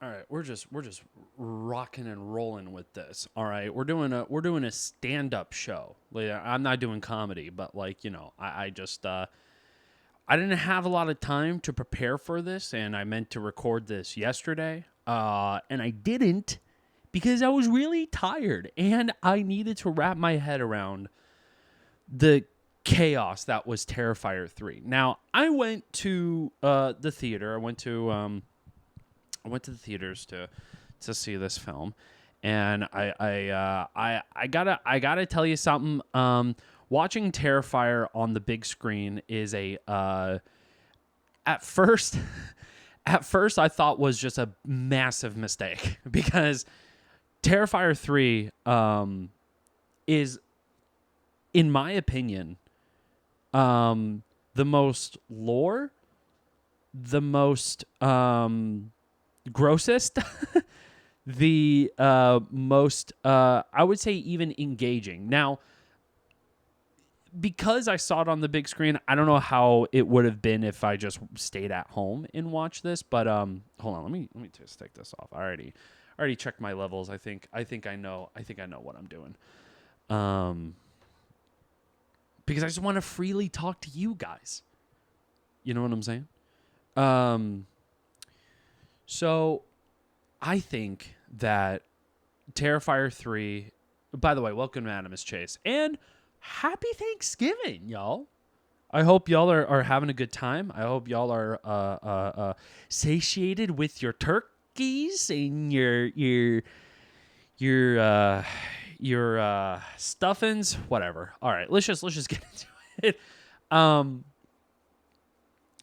All right, we're just rocking and rolling with this. All right, we're doing a stand up show. Like, I'm not doing comedy, but like I just I didn't have a lot of time to prepare for this, and I meant to record this yesterday, and I didn't because I was really tired and I needed to wrap my head around the chaos that was Terrifier 3. Now I went to the theater. I went to the theaters to see this film, and I gotta tell you something. Watching Terrifier on the big screen is a at first at first I thought was just a massive mistake because Terrifier 3 is, in my opinion, the most lore, the most grossest, the most, I would say, even engaging. Now, because I saw it on the big screen, I don't know how it would have been if I just stayed at home and watched this. But hold on, let me just take this off. I already checked my levels. I know what I'm doing. Because I just want to freely talk to you guys. You know what I'm saying? So I think that Terrifier 3, by the way, welcome to Animus Chase, and happy Thanksgiving, y'all. I hope y'all are having a good time. I hope y'all are satiated with your turkeys and your stuffings, whatever. All right, let's just get into it.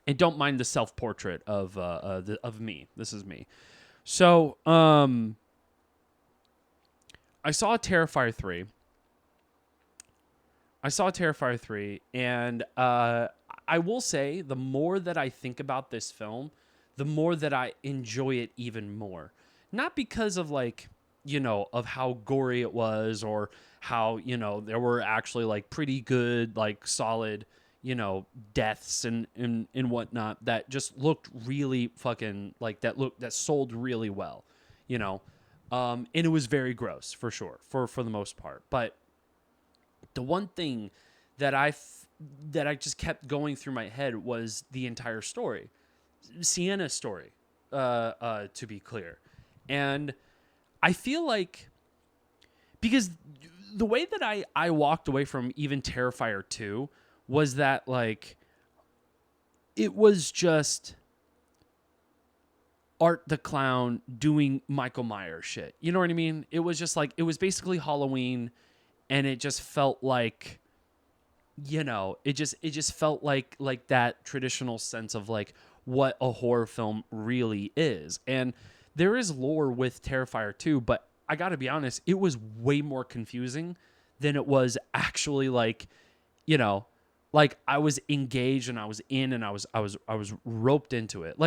And don't mind the self-portrait of me. This is me. So, I saw Terrifier 3. And I will say, the more that I think about this film, the more that I enjoy it even more. Not because of of how gory it was, or how, there were actually pretty good, solid, deaths and whatnot that just looked really fucking that sold really well, and it was very gross for sure, for the most part. But the one thing that I just kept going through my head was the entire story, Sienna's story, to be clear. And I feel like, because the way that I walked away from even Terrifier 2 was that it was just Art the Clown doing Michael Myers shit. You know what I mean? It was just it was basically Halloween, and it just felt like, it just felt like that traditional sense of what a horror film really is. And there is lore with Terrifier 2, but I got to be honest, it was way more confusing than it was actually I was engaged, and I was in, and I was roped into it.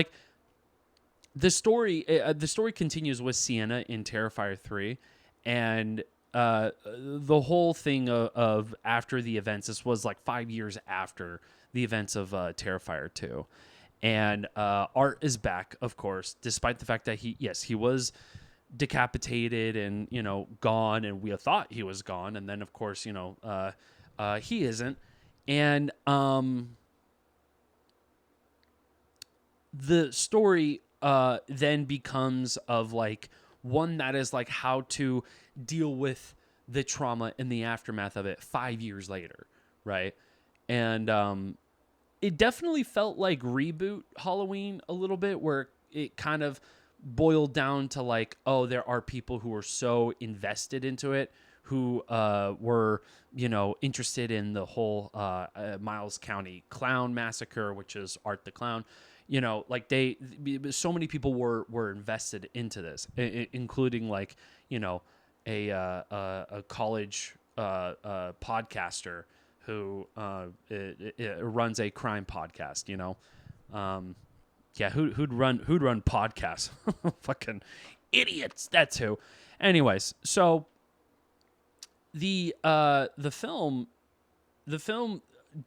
The story continues with Sienna in Terrifier 3, and the whole thing of after the events. This was 5 years after the events of Terrifier 2, and Art is back, of course, despite the fact that he was decapitated and gone, and we thought he was gone, and then of course he isn't. And the story then becomes of one that is how to deal with the trauma and the aftermath of it 5 years later, right? And it definitely felt like reboot Halloween a little bit, where it kind of boiled down to oh, there are people who are so invested into it, who were, interested in the whole Miles County Clown Massacre, which is Art the Clown. So many people were invested into this, including a college podcaster who runs a crime podcast. Yeah, who'd run podcasts? Fucking idiots. That's who. Anyways, so the film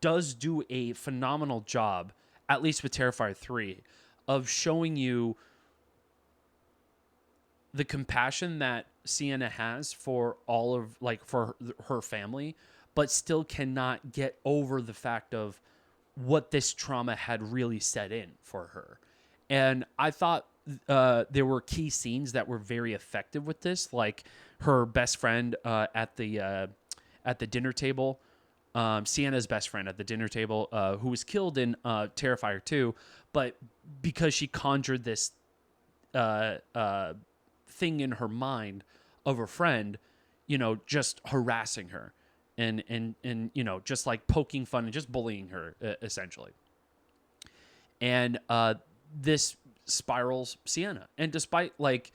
does do a phenomenal job, at least with Terrifier 3, of showing you the compassion that Sienna has for all of like for her family, but still cannot get over the fact of what this trauma had really set in for her. And I thought there were key scenes that were very effective with this, like her best friend at the dinner table, Sienna's best friend at the dinner table, who was killed in Terrifier 2, but because she conjured this thing in her mind of her friend, just harassing her and just like poking fun and just bullying her essentially. And this spirals Sienna. And despite like,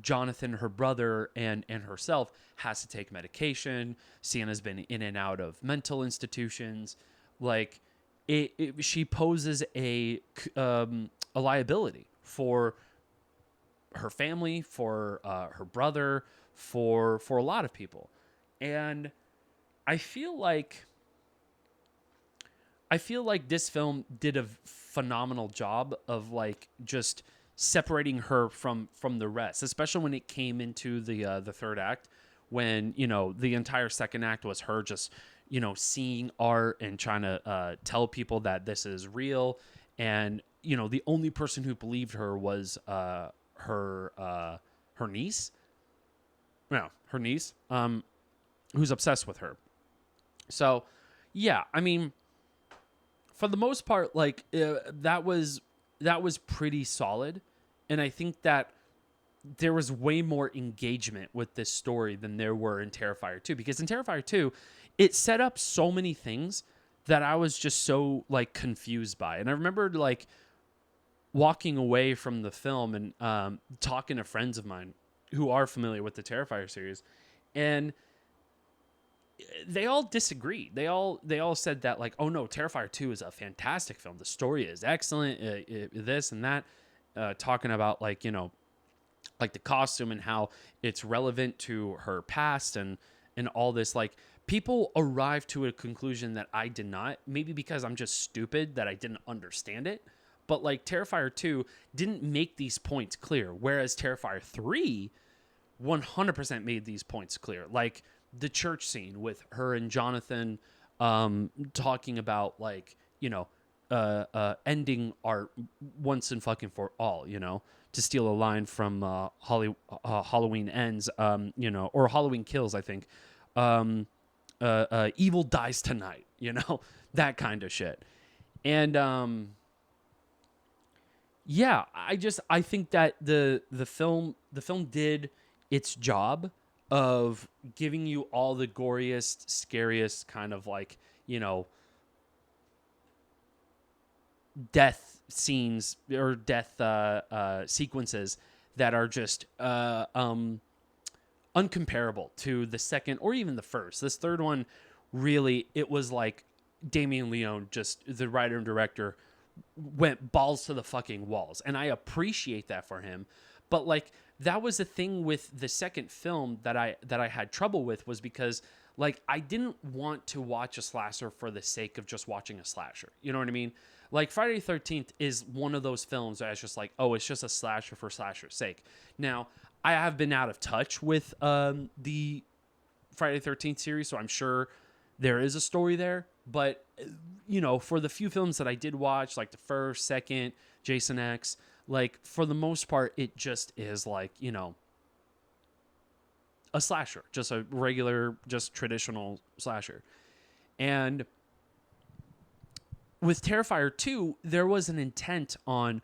Jonathan, her brother, and herself has to take medication. Sienna's been in and out of mental institutions. Like, she poses a liability for her family, for her brother, for a lot of people. And I feel like this film did a phenomenal job of like just separating her from the rest, especially when it came into the third act, when the entire second act was her just seeing art and trying to tell people that this is real, and the only person who believed her was her niece, who's obsessed with her. So yeah, I mean, for the most part, like that was pretty solid, and I think that there was way more engagement with this story than there were in Terrifier 2, because in Terrifier 2, it set up so many things that I was just so like confused by. And I remember like walking away from the film and talking to friends of mine who are familiar with the Terrifier series, and they all disagreed. They all said that like, oh no, Terrifier 2 is a fantastic film. The story is excellent. This and that, talking about like like the costume and how it's relevant to her past and all this. Like, people arrived to a conclusion that I did not. Maybe because I'm just stupid that I didn't understand it. But like Terrifier 2 didn't make these points clear, whereas Terrifier 3 100% made these points clear. Like the church scene with her and Jonathan talking about like, ending art once and fucking for all, to steal a line from Halloween Ends, or Halloween Kills, I think. Evil dies tonight, that kind of shit. And yeah, I think that the film did its job of giving you all the goriest, scariest kind of like, death scenes or death sequences that are just uncomparable to the second or even the first. This third one, really, it was like Damien Leone, just the writer and director, went balls to the fucking walls, and I appreciate that for him. But like, that was the thing with the second film that I had trouble with, was because like I didn't want to watch a slasher for the sake of just watching a slasher. You know what I mean? Like Friday the 13th is one of those films that it's just like, oh, it's just a slasher for slasher's sake. Now, I have been out of touch with the Friday the 13th series, so I'm sure there is a story there. But, for the few films that I did watch, like the first, second, Jason X, like for the most part, it just is like, a slasher, just a regular, just traditional slasher. And with Terrifier 2, there was an intent on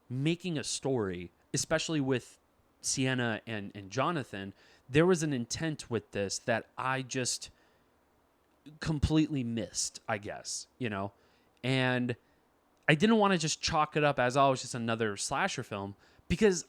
making a story, especially with Sienna and Jonathan. There was an intent with this that I just completely missed, I guess, and I didn't want to just chalk it up as, oh, it's just another slasher film, because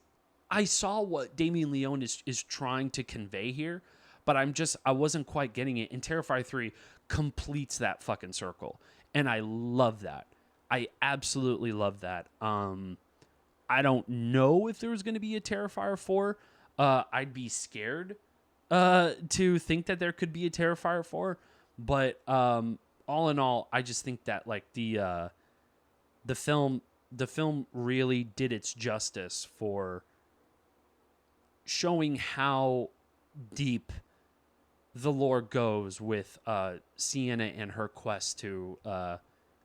I saw what Damien Leone is trying to convey here, but I wasn't quite getting it. And Terrifier 3 completes that fucking circle. And I love that. I absolutely love that. I don't know if there was going to be a Terrifier 4. I'd be scared to think that there could be a Terrifier 4. But all in all, I just think that like the film really did its justice for showing how deep the lore goes with Sienna and her quest to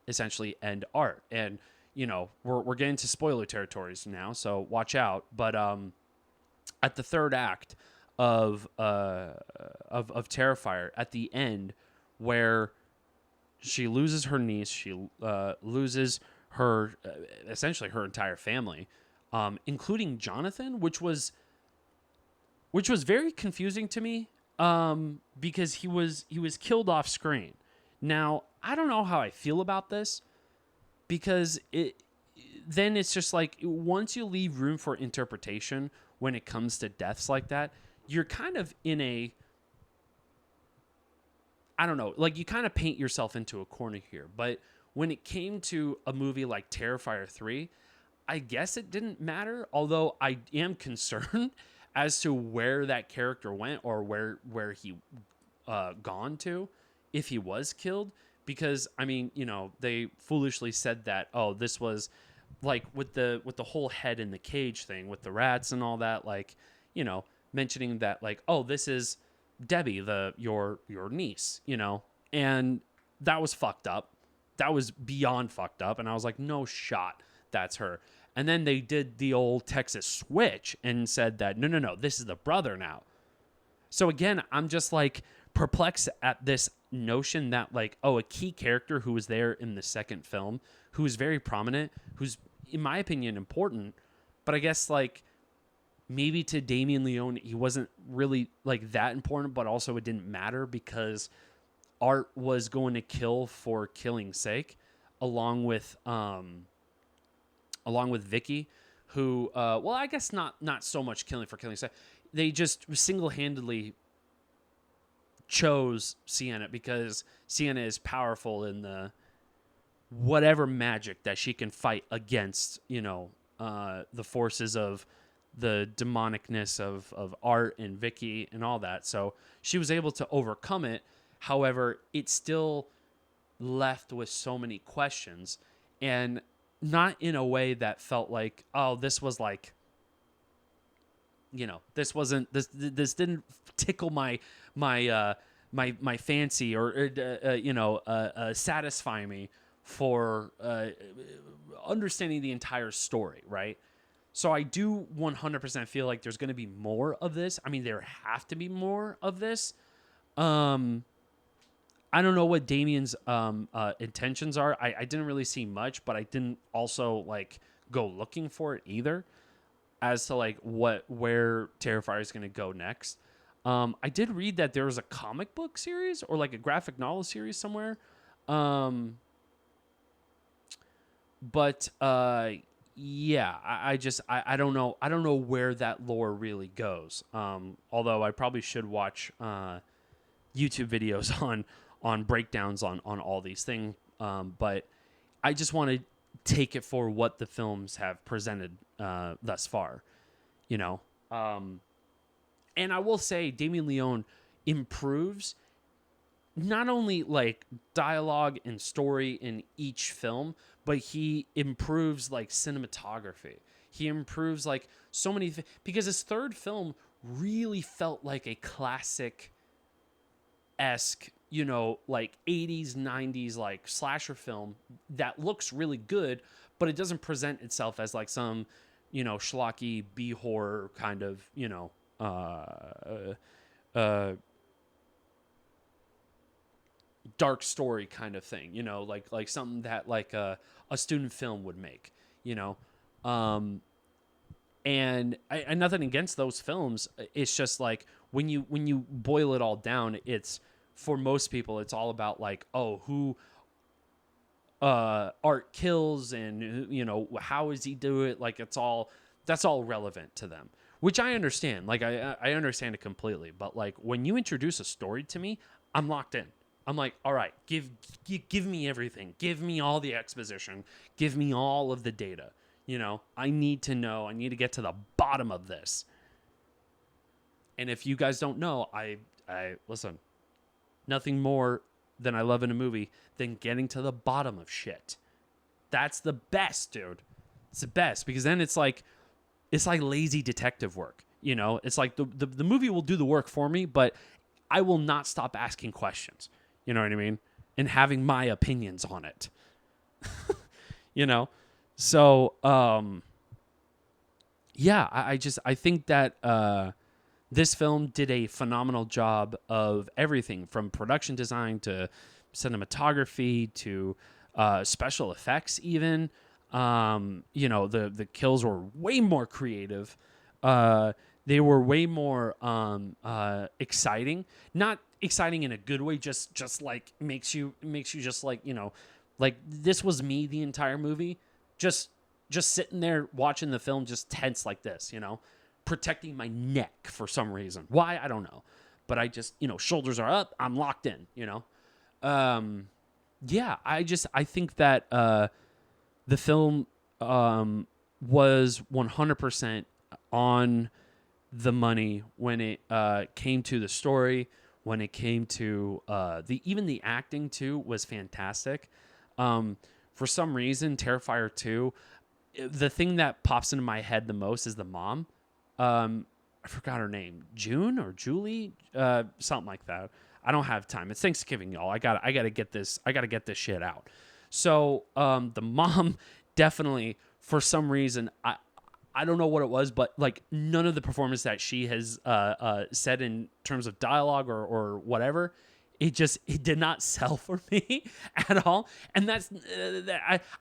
essentially end art. And we're getting to spoiler territories now, so watch out. But at the third act of Terrifier, at the end, where she loses her niece, she loses her essentially her entire family, including Jonathan, which was very confusing to me, because he was killed off screen. Now, I don't know how I feel about this, because then it's just like, once you leave room for interpretation when it comes to deaths like that, you're kind of in a, I don't know, like, you kind of paint yourself into a corner here. But when it came to a movie like Terrifier 3, I guess it didn't matter, although I am concerned as to where that character went, or where he gone to if he was killed. Because, I mean, they foolishly said that, oh, this was like with the whole head in the cage thing with the rats and all that, like, mentioning that, like, oh, this is Debbie, your niece, and that was fucked up. That was beyond fucked up. And I was like, no shot, that's her. And then they did the old Texas switch and said that, no, this is the brother now. So again, I'm just like perplexed at this notion that, like, oh, a key character who was there in the second film, who is very prominent, who's, in my opinion, important, but I guess, like, maybe to Damien Leone, he wasn't really, like, that important, but also it didn't matter because Art was going to kill for killing's sake, along with Vicky, who, well, I guess not so much killing for killing's sake. They just single-handedly chose Sienna because Sienna is powerful in the whatever magic that she can fight against, the forces of the demonicness of Art and Vicky and all that. So she was able to overcome it. However, it still left with so many questions, and not in a way that felt like, oh, this was like, this wasn't, this didn't tickle my fancy, or satisfy me for understanding the entire story, right? So I do 100% feel like there's going to be more of this. I mean, there have to be more of this. I don't know what Damien's intentions are. I didn't really see much, but I didn't also, like, go looking for it either, as to, like, where Terrifier is going to go next. I did read that there was a comic book series or, like, a graphic novel series somewhere. But yeah, I don't know. I don't know where that lore really goes. Although I probably should watch YouTube videos on breakdowns on all these things. But I just want to take it for what the films have presented thus far, And I will say Damien Leone improves not only, like, dialogue and story in each film, but he improves, like, cinematography. He improves, like, so many things, because his third film really felt like a classic-esque, like 80s, 90s, like, slasher film that looks really good, but it doesn't present itself as, like, some, schlocky B-horror kind of, dark story kind of thing, like something that, like, a student film would make, and I nothing against those films. It's just like, when you boil it all down, it's, for most people, it's all about, like, oh, who Art kills, and how does he do it? Like, that's all relevant to them, which I understand. Like, I understand it completely. But, like, when you introduce a story to me, I'm locked in. I'm like, all right, give me everything. Give me all the exposition. Give me all of the data. I need to know. I need to get to the bottom of this. And if you guys don't know, I listen, nothing more than I love in a movie than getting to the bottom of shit. That's the best, dude. It's the best, because then it's like lazy detective work. You know, it's like the movie will do the work for me, but I will not stop asking questions. You know what I mean? And having my opinions on it. You know? So, yeah, I think that this film did a phenomenal job of everything from production design to cinematography to special effects even. You know, the kills were way more creative. They were way more exciting. Not exciting in a good way, just like makes you just like, you know, like this was me the entire movie. Just sitting there watching the film just tense like this, you know, protecting my neck for some reason. Why? I don't know. But I just, you know, shoulders are up, I'm locked in, you know. Yeah, I think that the film was 100% on the money when it came to the story, when it came to even the acting too was fantastic. For some reason, Terrifier 2, the thing that pops into my head the most is the mom. I forgot her name, June or Julie, something like that. I don't have time. It's Thanksgiving, y'all. I gotta get this. I gotta get this shit out. So the mom definitely, for some reason, I don't know what it was, but like none of the performance that she has said in terms of dialogue or whatever, it did not sell for me at all. And that's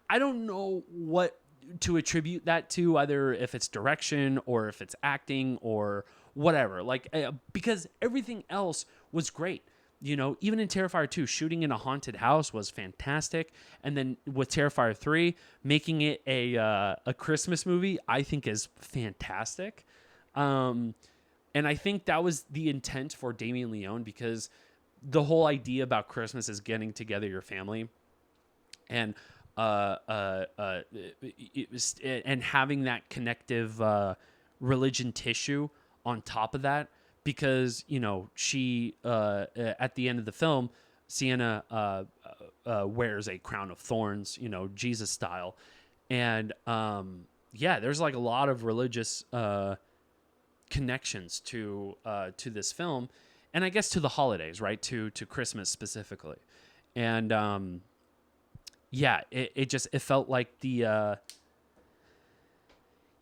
I don't know what to attribute that to, either if it's direction or if it's acting or whatever. Like because everything else was great. You know, even in Terrifier 2, shooting in a haunted house was fantastic. And then with Terrifier 3, making it a Christmas movie, I think is fantastic. And I think that was the intent for Damien Leone, because the whole idea about Christmas is getting together your family and and having that connective religion tissue on top of that. Because, you know, she, at the end of the film, Sienna wears a crown of thorns, you know, Jesus style. And, yeah, there's like a lot of religious connections to this film. And I guess to the holidays, right? To Christmas specifically. And, yeah, it felt like the...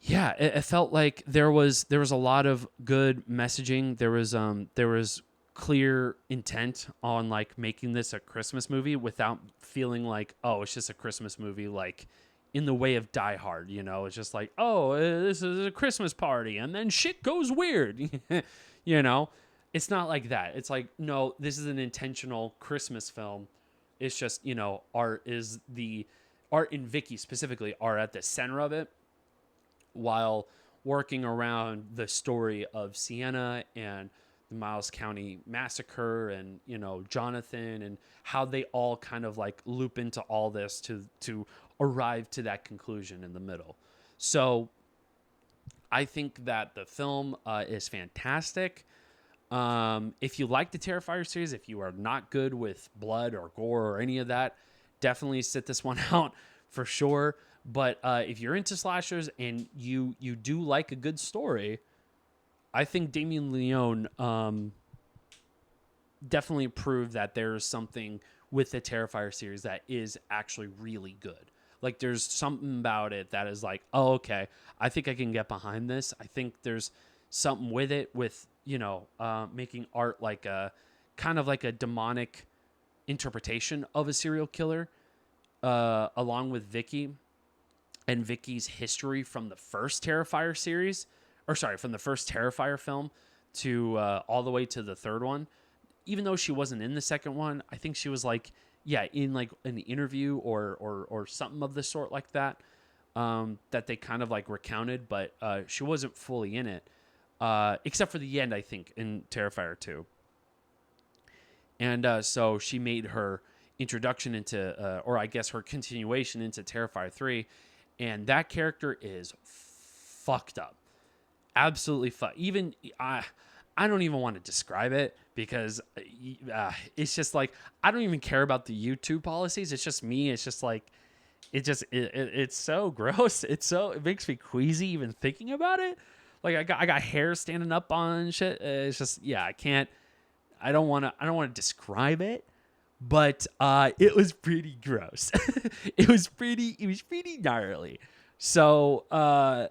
Yeah, it felt like there was a lot of good messaging. There was clear intent on like making this a Christmas movie without feeling like, oh, it's just a Christmas movie, like in the way of Die Hard. You know, it's just like, oh, this is a Christmas party, and then shit goes weird. You know, it's not like that. It's like, no, this is an intentional Christmas film. It's just, you know, art and Vicky specifically are at the center of it, while working around the story of Sienna and the Miles County massacre and, you know, Jonathan, and how they all kind of like loop into all this to arrive to that conclusion in the middle. So I think that the film is fantastic. If you like the Terrifier series, if you are not good with blood or gore or any of that, definitely sit this one out for sure. But if you're into slashers and you do like a good story, I think Damien Leone definitely proved that there's something with the Terrifier series that is actually really good. Like there's something about it that is like, oh, okay, I think I can get behind this. I think there's something with it, with, you know, making art like a kind of like a demonic interpretation of a serial killer, along with Vicky. And Vicky's history from the first Terrifier series, from the first Terrifier film to all the way to the third one. Even though she wasn't in the second one, I think she was like, yeah, in like an interview or something of the sort like that, that they kind of like recounted, but she wasn't fully in it, except for the end, I think, in Terrifier 2. And so she made her introduction into, or I guess her continuation into Terrifier 3. And that character is fucked up. Absolutely fucked. Even, I don't even want to describe it, because it's just like, I don't even care about the YouTube policies. It's just me. It's just like, it's so gross. It makes me queasy even thinking about it. Like I got hair standing up on shit. It's just, yeah, I can't. I don't want to describe it, but it was pretty gross. It was pretty gnarly. So I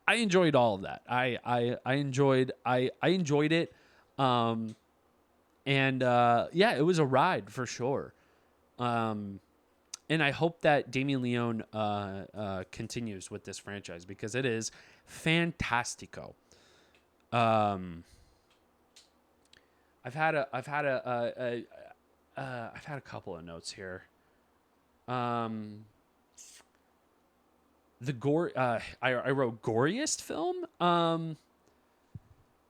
enjoyed all of that. I enjoyed it. And yeah, it was a ride for sure. And I hope that Damien Leone continues with this franchise because it is fantastico. I've had a couple of notes here. The gore. I wrote goriest film.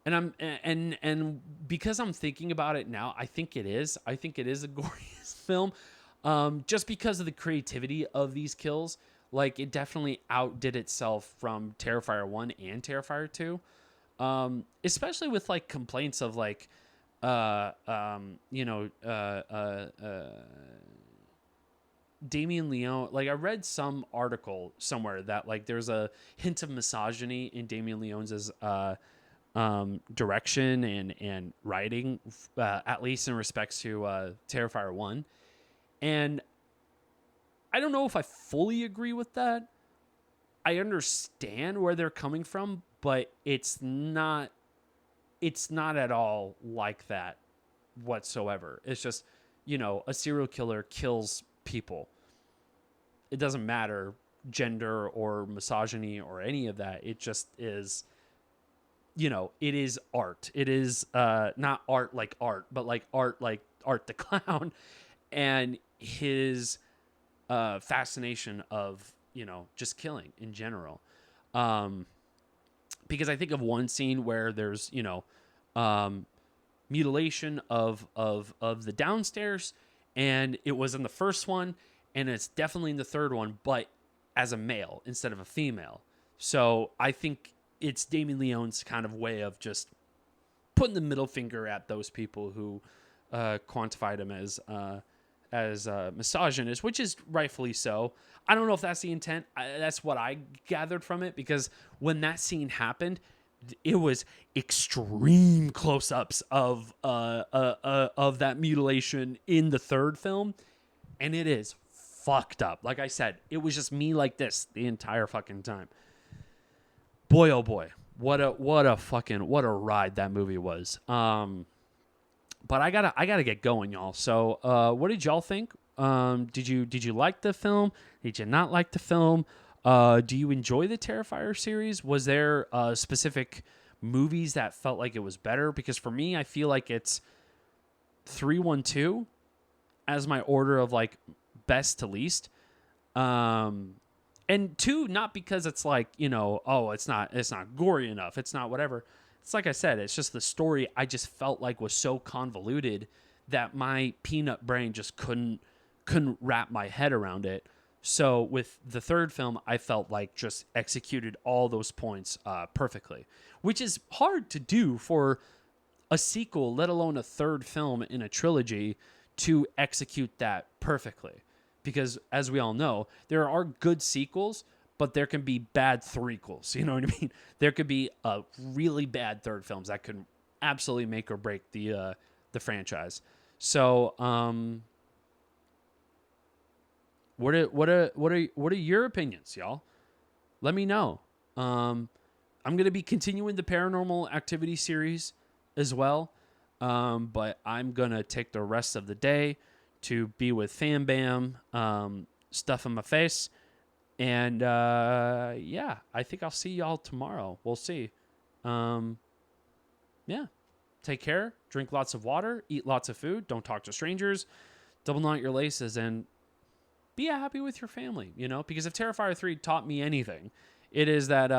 And because I'm thinking about it now, I think it is. I think it is a goriest film. Just because of the creativity of these kills, like it definitely outdid itself from Terrifier 1 and Terrifier 2. Especially with like complaints of like, Damien Leone. Like I read some article somewhere that like there's a hint of misogyny in Damien Leone's direction and writing, at least in respects to Terrifier 1. And I don't know if I fully agree with that. I understand where they're coming from, but it's not at all like that whatsoever. It's just, a serial killer kills people. It doesn't matter gender or misogyny or any of that. It just is, it is art. It is not art like art, but like Art the Clown. And his fascination of, just killing in general. Because I think of one scene where there's, mutilation of the downstairs, and it was in the first one, and it's definitely in the third one, but as a male instead of a female. So I think it's Damien Leone's kind of way of just putting the middle finger at those people who quantified him as misogynist, which is rightfully so. I don't know if that's the intent. That's what I gathered from it, because when that scene happened, it was extreme close-ups of that mutilation in the third film, and it is fucked up. Like I said, it was just me like this the entire fucking time. Boy, oh boy, what a ride that movie was. But I gotta get going, y'all. So, what did y'all think? Did you like the film? Did you not like the film? Do you enjoy the Terrifier series? Was there specific movies that felt like it was better? Because for me, I feel like it's 3, 1, 2 as my order of like best to least. And 2, not because it's like, it's not gory enough. It's not whatever. It's like I said, it's just the story I just felt like was so convoluted that my peanut brain just couldn't wrap my head around it. So with the third film, I felt like just executed all those points perfectly, which is hard to do for a sequel, let alone a third film in a trilogy, to execute that perfectly. Because as we all know, there are good sequels, but there can be bad threequels. You know what I mean? There could be really bad third films that could absolutely make or break the franchise. So, what are your opinions, y'all? Let me know. I'm gonna be continuing the Paranormal Activity series as well, but I'm gonna take the rest of the day to be with Fam Bam, stuff in my face. And, yeah, I think I'll see y'all tomorrow. We'll see. Yeah. Take care. Drink lots of water. Eat lots of food. Don't talk to strangers. Double knot your laces and be happy with your family, because if Terrifier 3 taught me anything, it is that,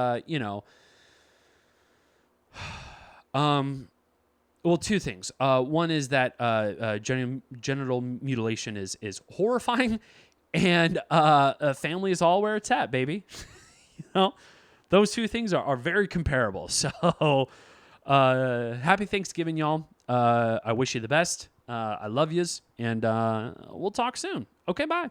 well, 2 things. One is that genital mutilation is horrifying, and family is all where it's at, baby. Those 2 things are very comparable. So happy Thanksgiving, y'all. I wish you the best. I love yous, and we'll talk soon. Okay, bye.